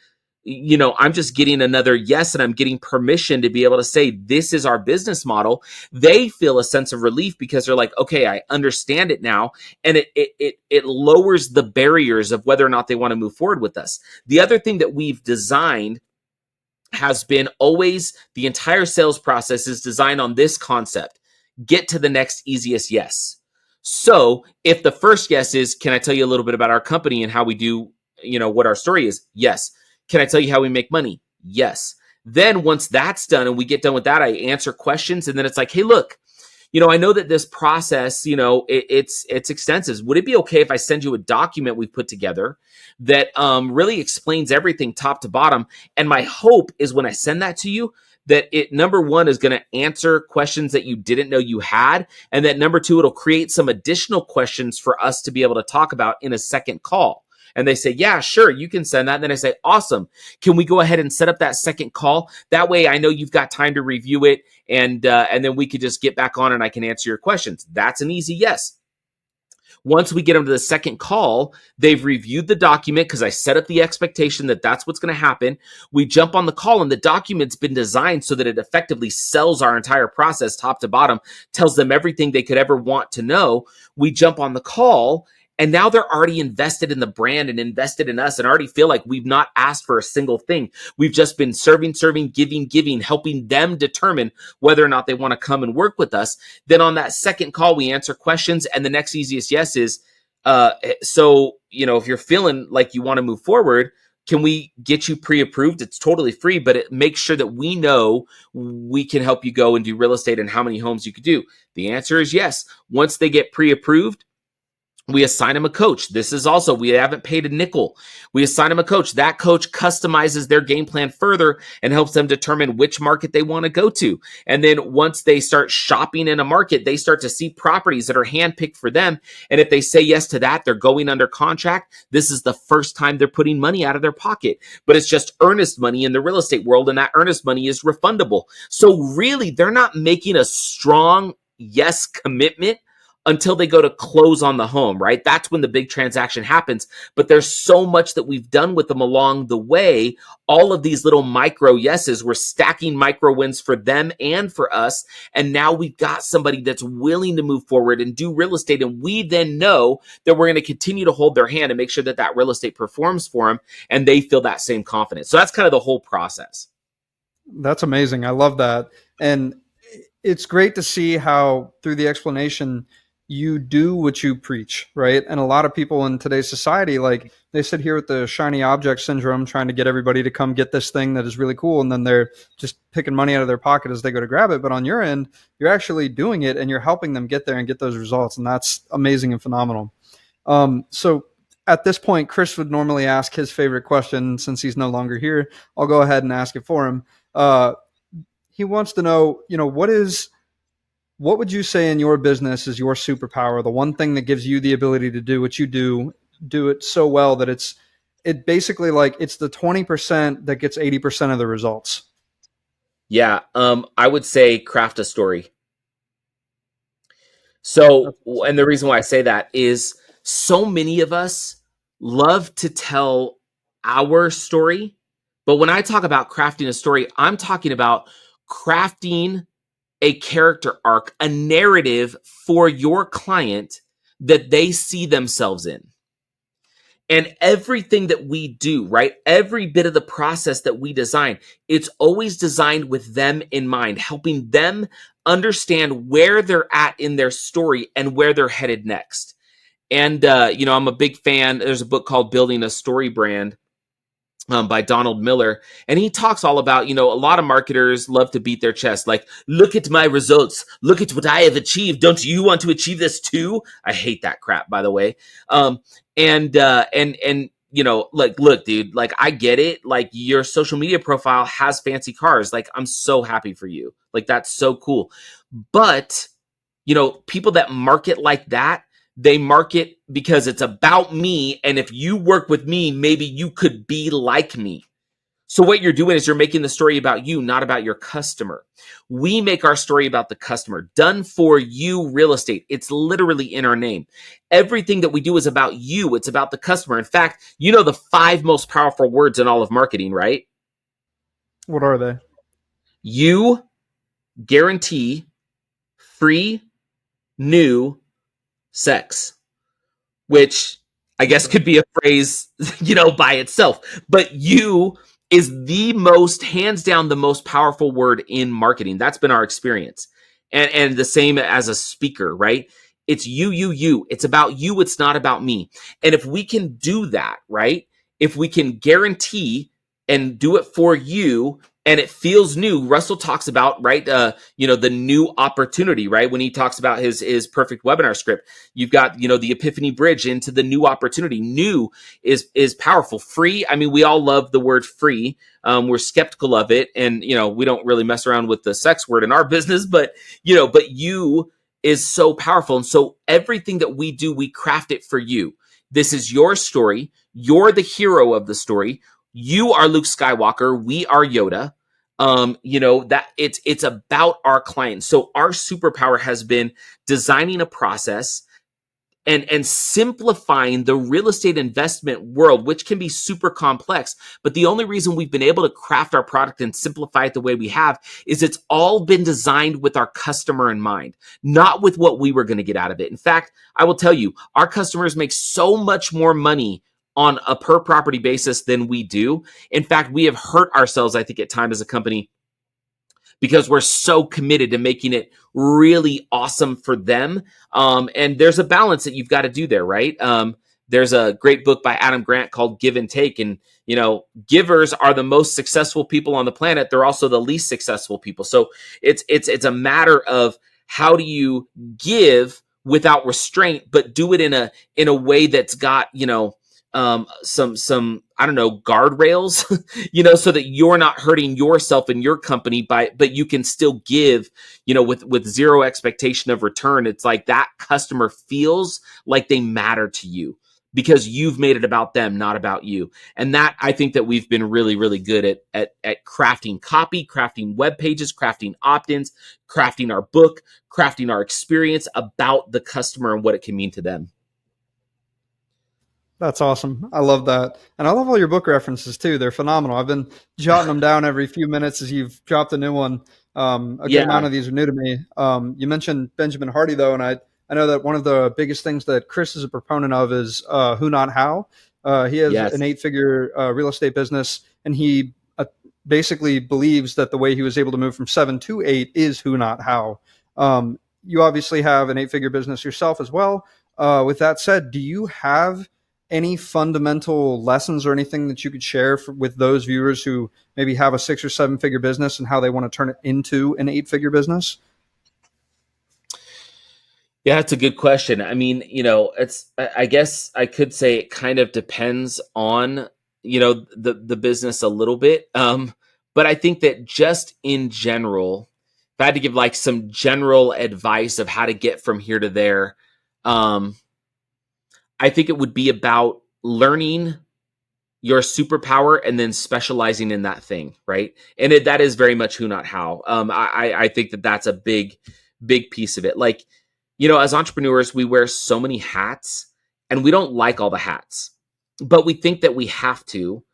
I'm just getting another yes, and I'm getting permission to be able to say, this is our business model. They feel a sense of relief because they're like, okay, I understand it now. And it lowers the barriers of whether or not they want to move forward with us. The other thing that we've designed has been always, the entire sales process is designed on this concept: get to the next easiest yes. So if the first yes is, can I tell you a little bit about our company and how we do, what our story is? Yes. Can I tell you how we make money? Yes. Then once that's done and we get done with that, I answer questions. And then it's like, hey, look, I know that this process, it's extensive. Would it be okay if I send you a document we put together that really explains everything top to bottom? And my hope is when I send that to you, that it, number one, is going to answer questions that you didn't know you had. And that number two, it'll create some additional questions for us to be able to talk about in a second call. And they say, yeah, sure, you can send that. And then I say, awesome. Can we go ahead and set up that second call? That way I know you've got time to review it. And then we could just get back on and I can answer your questions. That's an easy yes. Once we get them to the second call, they've reviewed the document because I set up the expectation that that's what's going to happen. We jump on the call and the document's been designed so that it effectively sells our entire process top to bottom, tells them everything they could ever want to know. We jump on the call and now they're already invested in the brand and invested in us and already feel like we've not asked for a single thing. We've just been serving, giving, helping them determine whether or not they want to come and work with us. Then on that second call, we answer questions. And the next easiest yes is, if you're feeling like you want to move forward, can we get you pre-approved? It's totally free, but it makes sure that we know we can help you go and do real estate and how many homes you could do. The answer is yes. Once they get pre-approved, we assign them a coach. This is also, we haven't paid a nickel. We assign them a coach. That coach customizes their game plan further and helps them determine which market they want to go to. And then once they start shopping in a market, they start to see properties that are handpicked for them. And if they say yes to that, they're going under contract. This is the first time they're putting money out of their pocket, but it's just earnest money in the real estate world. And that earnest money is refundable. So really, they're not making a strong yes commitment until they go to close on the home, right? That's when the big transaction happens. But there's so much that we've done with them along the way. All of these little micro yeses, we're stacking micro wins for them and for us. And now we've got somebody that's willing to move forward and do real estate. And we then know that we're going to continue to hold their hand and make sure that that real estate performs for them and they feel that same confidence. So that's kind of the whole process. That's amazing. I love that. And it's great to see how through the explanation, you do what you preach, right? And a lot of people in today's society, like they sit here with the shiny object syndrome, trying to get everybody to come get this thing that is really cool. And then they're just picking money out of their pocket as they go to grab it. But on your end, you're actually doing it and you're helping them get there and get those results. And that's amazing and phenomenal. So at this point, Chris would normally ask his favorite question. Since he's no longer here, I'll go ahead and ask it for him. He wants to know, what would you say in your business is your superpower? The one thing that gives you the ability to do what you do it so well that it basically like it's the 20% that gets 80% of the results. Yeah. I would say craft a story. So, and the reason why I say that is so many of us love to tell our story. But when I talk about crafting a story, I'm talking about crafting a character arc, a narrative for your client that they see themselves in. And everything that we do, right? Every bit of the process that we design, it's always designed with them in mind, helping them understand where they're at in their story and where they're headed next. And, I'm a big fan. There's a book called Building a Story Brand. by Donald Miller. And he talks all about, a lot of marketers love to beat their chest. Like, look at my results. Look at what I have achieved. Don't you want to achieve this too? I hate that crap, by the way. Like, look, dude, like, I get it. Like, your social media profile has fancy cars. Like, I'm so happy for you. Like, that's so cool. But, people that market like that, they market because it's about me. And if you work with me, maybe you could be like me. So what you're doing is you're making the story about you, not about your customer. We make our story about the customer. Done for you real estate. It's literally in our name. Everything that we do is about you. It's about the customer. In fact, the 5 most powerful words in all of marketing, right? What are they? You guarantee free new sex, which I guess could be a phrase, by itself. But you is the most, hands down, the most powerful word in marketing. That's been our experience. And the same as a speaker, right? It's you. It's about you. It's not about me. And if we can do that, right? If we can guarantee and do it for you, and it feels new. Russell talks about, right, the new opportunity, right? When he talks about his perfect webinar script, you've got, the epiphany bridge into the new opportunity. New is powerful. Free, I mean, we all love the word free. We're skeptical of it, and we don't really mess around with the sex word in our business, but you is so powerful. And so everything that we do, we craft it for you. This is your story. You're the hero of the story. You are Luke Skywalker. We are Yoda. That it's about our clients. So our superpower has been designing a process and simplifying the real estate investment world, which can be super complex. But the only reason we've been able to craft our product and simplify it the way we have is it's all been designed with our customer in mind, not with what we were going to get out of it. In fact, I will tell you, our customers make so much more money on a per property basis than we do. In fact, we have hurt ourselves, I think, at times as a company, because we're so committed to making it really awesome for them. And there's a balance that you've got to do there, right? There's a great book by Adam Grant called Give and Take. And, givers are the most successful people on the planet. They're also the least successful people. So it's a matter of how do you give without restraint, but do it in a way that's got, some I don't know, guardrails, so that you're not hurting yourself and your company but you can still give, with zero expectation of return. It's like that customer feels like they matter to you because you've made it about them, not about you. And that, I think that we've been really, really good at crafting copy, crafting web pages, crafting opt-ins, crafting our book, crafting our experience about the customer and what it can mean to them. That's awesome. I love that. And I love all your book references too. They're phenomenal. I've been jotting them down every few minutes as you've dropped a new one. A good amount of these are new to me. You mentioned Benjamin Hardy though, and I know that one of the biggest things that Chris is a proponent of is who, not how. He has an 8-figure real estate business, and he basically believes that the way he was able to move from 7 to 8 is who, not how. You obviously have an 8-figure business yourself as well. With that said, do you have any fundamental lessons or anything that you could share with those viewers who maybe have a 6 or 7-figure business and how they want to turn it into an 8-figure business? Yeah, that's a good question. I mean, I guess I could say it kind of depends on, the business a little bit. But I think that just in general, if I had to give like some general advice of how to get from here to there, I think it would be about learning your superpower and then specializing in that thing, right? And that is very much who, not how. I think that that's a big piece of it. Like, as entrepreneurs, we wear so many hats, and we don't like all the hats, but we think that we have to.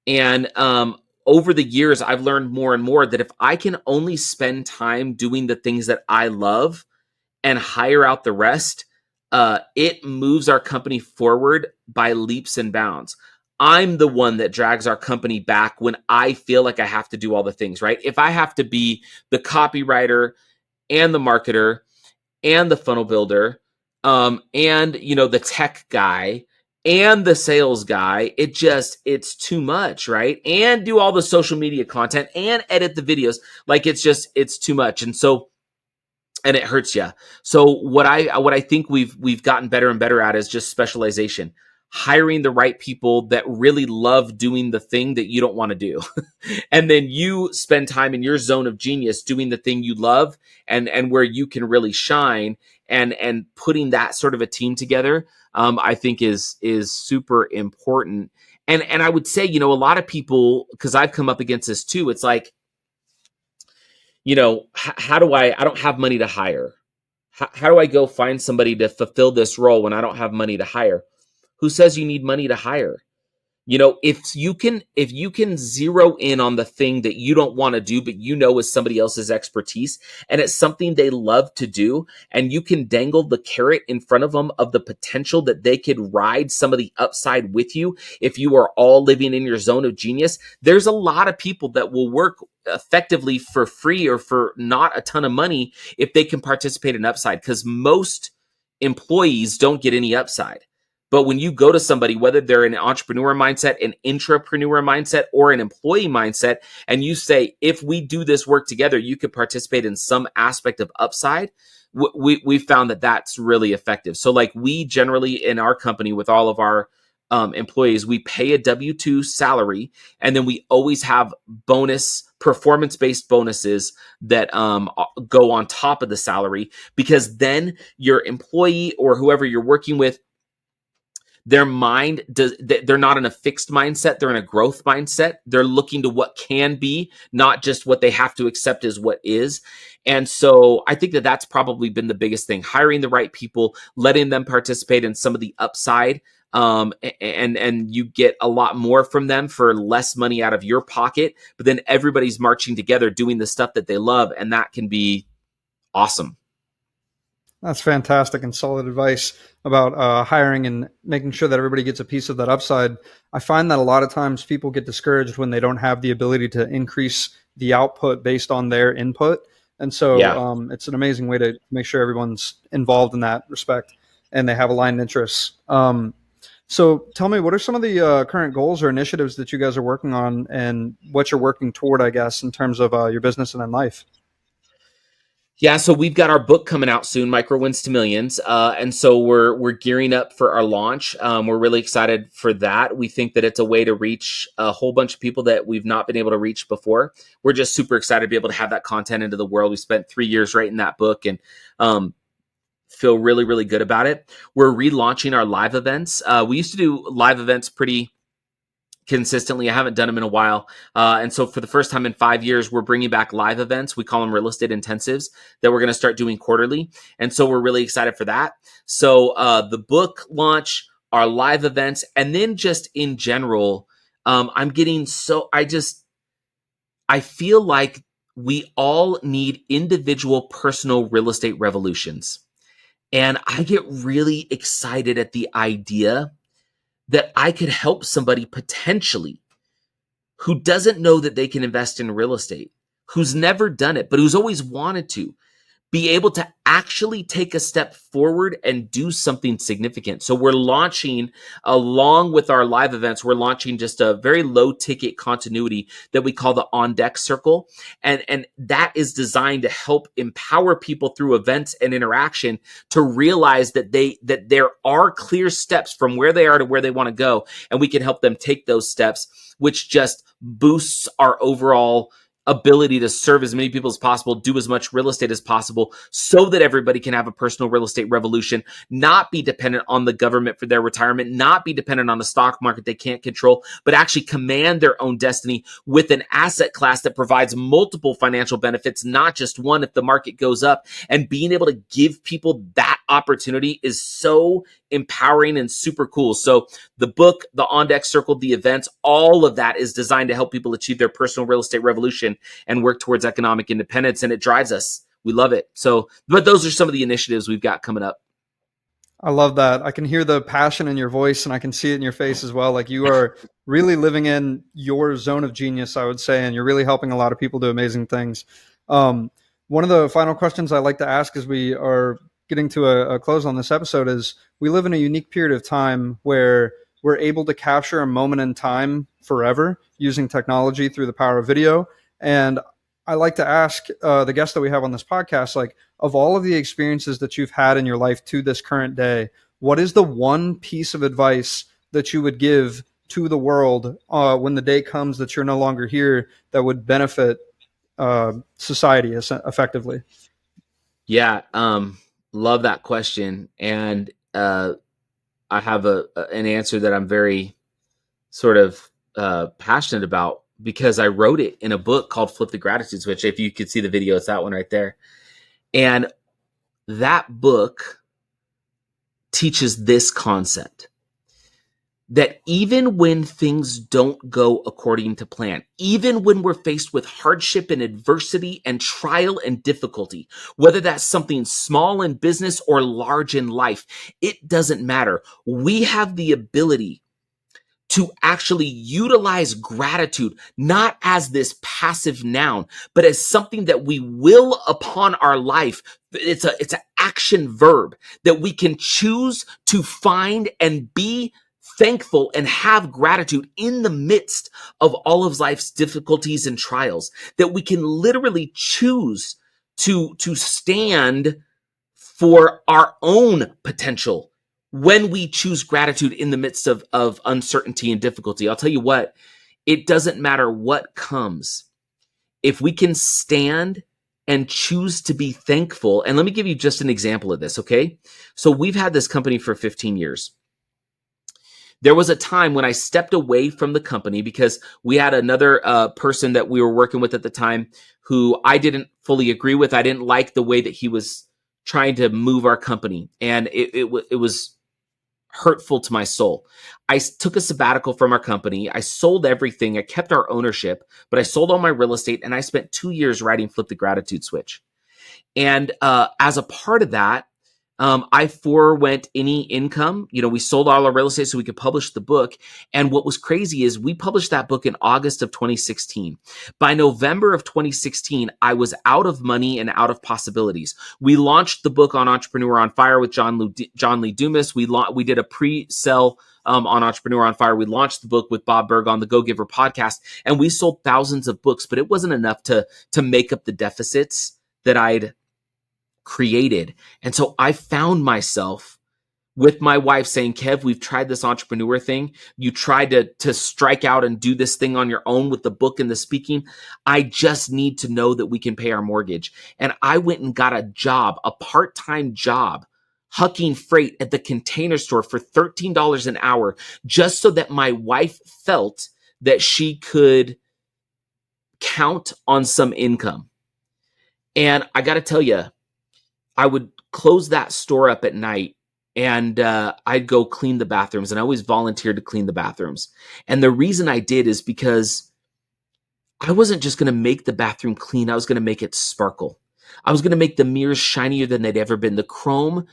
And over the years, I've learned more and more that if I can only spend time doing the things that I love and hire out the rest, it moves our company forward by leaps and bounds. I'm the one that drags our company back when I feel like I have to do all the things, right? If I have to be the copywriter and the marketer and the funnel builder, and the tech guy and the sales guy, it's too much, right? And do all the social media content and edit the videos. Like it's too much. And so, and it hurts you. So what I think we've gotten better and better at is just specialization. Hiring the right people that really love doing the thing that you don't want to do. And then you spend time in your zone of genius doing the thing you love and where you can really shine, and putting that sort of a team together, I think is super important. And I would say, a lot of people, because I've come up against this too, it's like, how do I don't have money to hire. How do I go find somebody to fulfill this role when I don't have money to hire? Who says you need money to hire? If you can zero in on the thing that you don't want to do, but is somebody else's expertise, and it's something they love to do, and you can dangle the carrot in front of them of the potential that they could ride some of the upside with you if you are all living in your zone of genius. There's a lot of people that will work effectively for free or for not a ton of money if they can participate in upside, because most employees don't get any upside. But when you go to somebody, whether they're in an entrepreneur mindset, an intrapreneur mindset, or an employee mindset, and you say, if we do this work together, you could participate in some aspect of upside, we found that that's really effective. So like, we generally in our company with all of our employees, we pay a W-2 salary, and then we always have performance-based bonuses that go on top of the salary, because then your employee or whoever you're working with, their mind they're not in a fixed mindset, they're in a growth mindset. They're looking to what can be, not just what they have to accept as what is. And so I think that that's probably been the biggest thing: hiring the right people, letting them participate in some of the upside, and you get a lot more from them for less money out of your pocket, but then everybody's marching together doing the stuff that they love, and that can be awesome. That's fantastic and solid advice about hiring and making sure that everybody gets a piece of that upside. I find that a lot of times people get discouraged when they don't have the ability to increase the output based on their input. And so Yeah. it's an amazing way to make sure everyone's involved in that respect and they have aligned interests. So tell me, what are some of the current goals or initiatives that you guys are working on, and what you're working toward, I guess, in terms of your business and in life? Yeah, so we've got our book coming out soon, Micro Wins to Millions, and so we're gearing up for our launch. We're really excited for that. We think that it's a way to reach a whole bunch of people that we've not been able to reach before. We're just super excited to be able to have that content into the world. We spent 3 years writing that book, and feel really, really good about it. We're relaunching our live events. We used to do live events pretty consistently. I haven't done them in a while. And so for the first time in 5 years, we're bringing back live events. We call them real estate intensives that we're going to start doing quarterly. And so we're really excited for that. So the book launch, our live events, and then just in general, I'm getting so, I feel like we all need individual personal real estate revolutions. And I get really excited at the idea that I could help somebody potentially who doesn't know that they can invest in real estate, who's never done it, but who's always wanted to, be able to actually take a step forward and do something significant. So we're launching, along with our live events, we're launching just a very low ticket continuity that we call the On Deck Circle. And that is designed to help empower people through events and interaction to realize that there are clear steps from where they are to where they want to go. And we can help them take those steps, which just boosts our overall ability to serve as many people as possible, do as much real estate as possible, so that everybody can have a personal real estate revolution, not be dependent on the government for their retirement, not be dependent on the stock market they can't control, but actually command their own destiny with an asset class that provides multiple financial benefits, not just one if the market goes up. And being able to give people that opportunity is so empowering and super cool. So the book, the On Deck Circle, the events, all of that is designed to help people achieve their personal real estate revolution and work towards economic independence. And it drives us. We love it. So, but those are some of the initiatives we've got coming up. I love that. I can hear the passion in your voice, and I can see it in your face as well. Like, you are really living in your zone of genius, I would say, and you're really helping a lot of people do amazing things. One of the final questions I like to ask as we are getting to a close on this episode is we live in a unique period of time where we're able to capture a moment in time forever using technology through the power of video. And I like to ask the guests that we have on this podcast, like, of all of the experiences that you've had in your life to this current day, what is the one piece of advice that you would give to the world when the day comes that you're no longer here that would benefit society effectively? Yeah, love that question, and I have an answer that I'm very sort of passionate about because I wrote it in a book called Flip the Gratitude Switch. If you could see the video, it's that one right there. And that book teaches this concept that even when things don't go according to plan, even when we're faced with hardship and adversity and trial and difficulty, whether that's something small in business or large in life, it doesn't matter. We have the ability to actually utilize gratitude, not as this passive noun, but as something that we will upon our life. It's an action verb that we can choose to find and be thankful and have gratitude in the midst of all of life's difficulties and trials, that we can literally choose to stand for our own potential when we choose gratitude in the midst of uncertainty and difficulty. I'll tell you what, it doesn't matter what comes. If we can stand and choose to be thankful, and let me give you just an example of this, okay? So we've had this company for 15 years. There was a time when I stepped away from the company because we had another person that we were working with at the time who I didn't fully agree with. I didn't like the way that he was trying to move our company, and it was hurtful to my soul. I took a sabbatical from our company. I sold everything. I kept our ownership, but I sold all my real estate, and I spent 2 years writing Flip the Gratitude Switch. And as a part of that, I forewent any income. We sold all our real estate so we could publish the book. And what was crazy is we published that book in August of 2016. By November of 2016, I was out of money and out of possibilities. We launched the book on Entrepreneur on Fire with John Lee Dumas. We did a pre-sell on Entrepreneur on Fire. We launched the book with Bob Berg on the Go Giver podcast, and we sold thousands of books, but it wasn't enough to make up the deficits that I'd created. And so I found myself with my wife saying, Kev, we've tried this entrepreneur thing. You tried to strike out and do this thing on your own with the book and the speaking. I just need to know that we can pay our mortgage. And I went and got a job, a part-time job, hucking freight at the Container Store for $13 an hour, just so that my wife felt that she could count on some income. And I got to tell you, I would close that store up at night, and I'd go clean the bathrooms, and I always volunteered to clean the bathrooms. And the reason I did is because I wasn't just going to make the bathroom clean. I was going to make it sparkle. I was going to make the mirrors shinier than they'd ever been, the chrome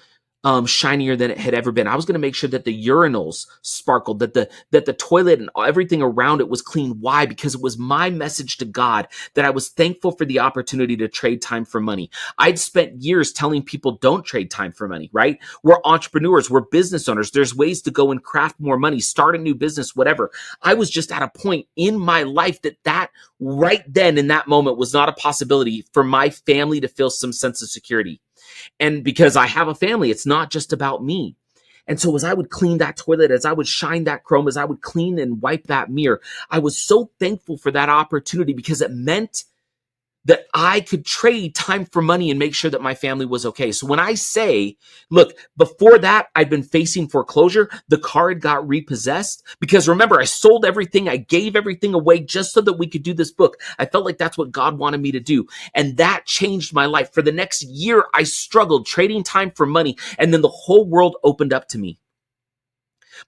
shinier than it had ever been. I was going to make sure that the urinals sparkled, that the toilet and everything around it was clean. Why? Because it was my message to God that I was thankful for the opportunity to trade time for money. I'd spent years telling people don't trade time for money, right? We're entrepreneurs. We're business owners. There's ways to go and craft more money, start a new business, whatever. I was just at a point in my life that right then in that moment was not a possibility for my family to feel some sense of security. And because I have a family, it's not just about me. And so as I would clean that toilet, as I would shine that chrome, as I would clean and wipe that mirror, I was so thankful for that opportunity because it meant that I could trade time for money and make sure that my family was okay. So when I say, look, before that, I'd been facing foreclosure. The car had got repossessed because remember, I sold everything. I gave everything away just so that we could do this book. I felt like that's what God wanted me to do. And that changed my life. For the next year, I struggled trading time for money. And then the whole world opened up to me.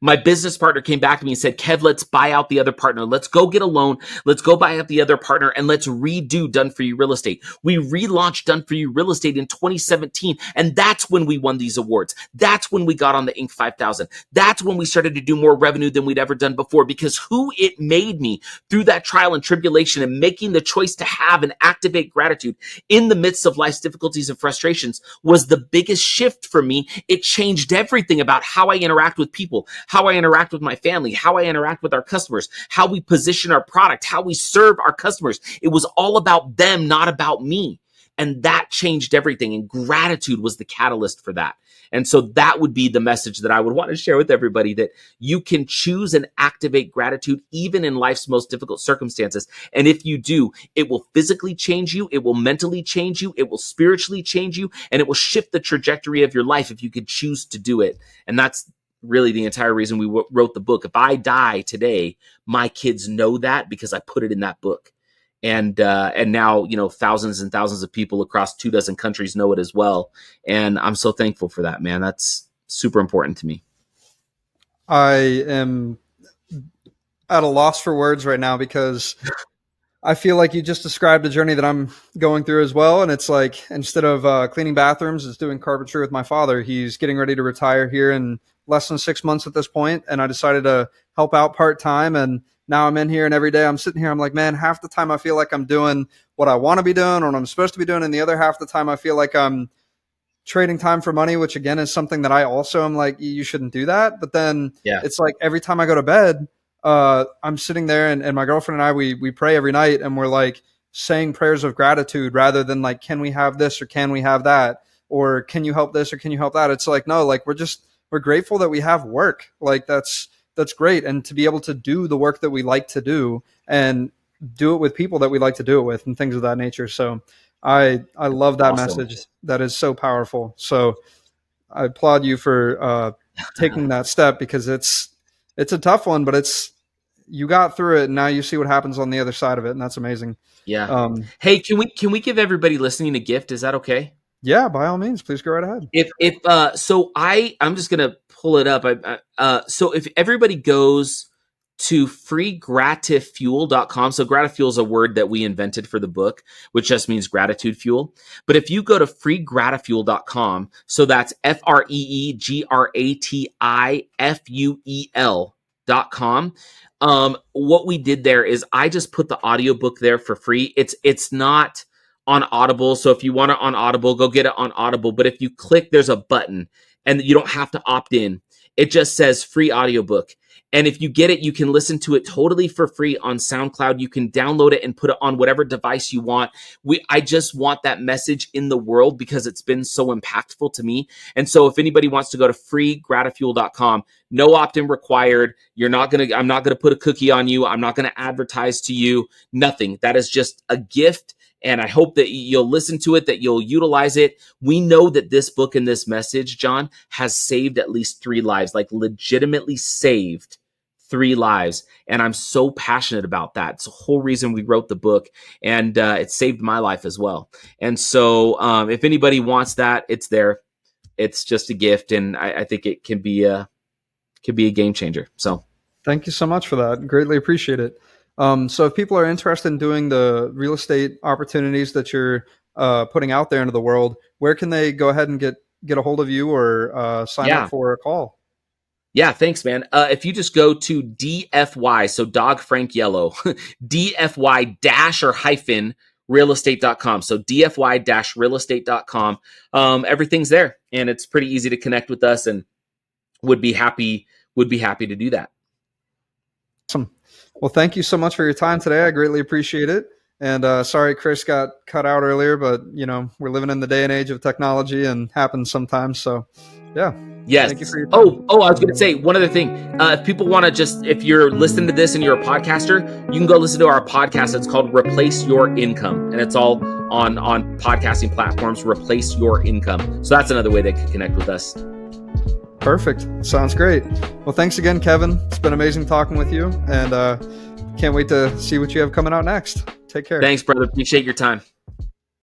My business partner came back to me and said, Kev, let's buy out the other partner. Let's go get a loan. Let's go buy out the other partner and let's redo Done For You Real Estate. We relaunched Done For You Real Estate in 2017. And that's when we won these awards. That's when we got on the Inc. 5000. That's when we started to do more revenue than we'd ever done before, because who it made me through that trial and tribulation and making the choice to have and activate gratitude in the midst of life's difficulties and frustrations was the biggest shift for me. It changed everything about how I interact with people, how I interact with my family, how I interact with our customers, how we position our product, how we serve our customers. It was all about them, not about me. And that changed everything. And gratitude was the catalyst for that. And so that would be the message that I would want to share with everybody, that you can choose and activate gratitude even in life's most difficult circumstances. And if you do, it will physically change you. It will mentally change you. It will spiritually change you. And it will shift the trajectory of your life if you could choose to do it. And that's really the entire reason we wrote the book. If I die today, my kids know that because I put it in that book. And now, thousands and thousands of people across 24 countries know it as well. And I'm so thankful for that, man. That's super important to me. I am at a loss for words right now, because I feel like you just described a journey that I'm going through as well. And it's like, instead of cleaning bathrooms, it's doing carpentry with my father. He's getting ready to retire here in less than 6 months at this point. And I decided to help out part-time. And now I'm in here, and every day I'm sitting here, I'm like, man, half the time I feel like I'm doing what I want to be doing or what I'm supposed to be doing. And the other half the time I feel like I'm trading time for money, which again is something that I also am like, you shouldn't do that. But then It's like every time I go to bed, I'm sitting there and my girlfriend and I, we pray every night, and we're like saying prayers of gratitude rather than like, can we have this or can we have that? Or can you help this or can you help that? It's like, no, like we're grateful that we have work. Like that's great. And to be able to do the work that we like to do and do it with people that we like to do it with and things of that nature. So I love that message. That is so powerful. So I applaud you for taking that step, because it's a tough one, but you got through it, and now you see what happens on the other side of it. And that's amazing. Yeah. Hey, can we give everybody listening a gift? Is that okay? Yeah, by all means, please go right ahead. I'm just going to pull it up. So if everybody goes to freegratifuel.com. So gratifuel is a word that we invented for the book, which just means gratitude fuel. But if you go to freegratifuel.com, so that's FREEGRATIFUEL.com. What we did there is I just put the audiobook there for free. It's not on Audible. So if you want it on Audible, go get it on Audible. But if you click, there's a button and you don't have to opt in. It just says free audiobook. And if you get it, you can listen to it totally for free on SoundCloud. You can download it and put it on whatever device you want. I just want that message in the world because it's been so impactful to me. And so if anybody wants to go to freegratifuel.com, no opt-in required. I'm not going to put a cookie on you. I'm not going to advertise to you. Nothing. That is just a gift. And I hope that you'll listen to it, that you'll utilize it. We know that this book and this message, John, has saved at least 3 lives, like legitimately saved 3 lives. And I'm so passionate about that. It's the whole reason we wrote the book, and it saved my life as well. And so if anybody wants that, it's there. It's just a gift. And I think it can be a game changer. So thank you so much for that. Greatly appreciate it. So if people are interested in doing the real estate opportunities that you're putting out there into the world, where can they go ahead and get a hold of you or sign up for a call? Yeah, thanks, man. If you just go to DFY, so Dog Frank Yellow, DFY dash or hyphen realestate.com. So DFY realestate.com. Everything's there, and it's pretty easy to connect with us, and would be happy to do that. Awesome. Well, thank you so much for your time today. I greatly appreciate it. And sorry, Chris got cut out earlier, but we're living in the day and age of technology, and happens sometimes. So yeah. Yes. Thank you for your time. I was going to say one other thing. If people want to if you're listening to this and you're a podcaster, you can go listen to our podcast. It's called Replace Your Income. And it's all on podcasting platforms, Replace Your Income. So that's another way they can connect with us. Perfect. Sounds great. Well, thanks again, Kevin. It's been amazing talking with you, and can't wait to see what you have coming out next. Take care. Thanks, brother. Appreciate your time.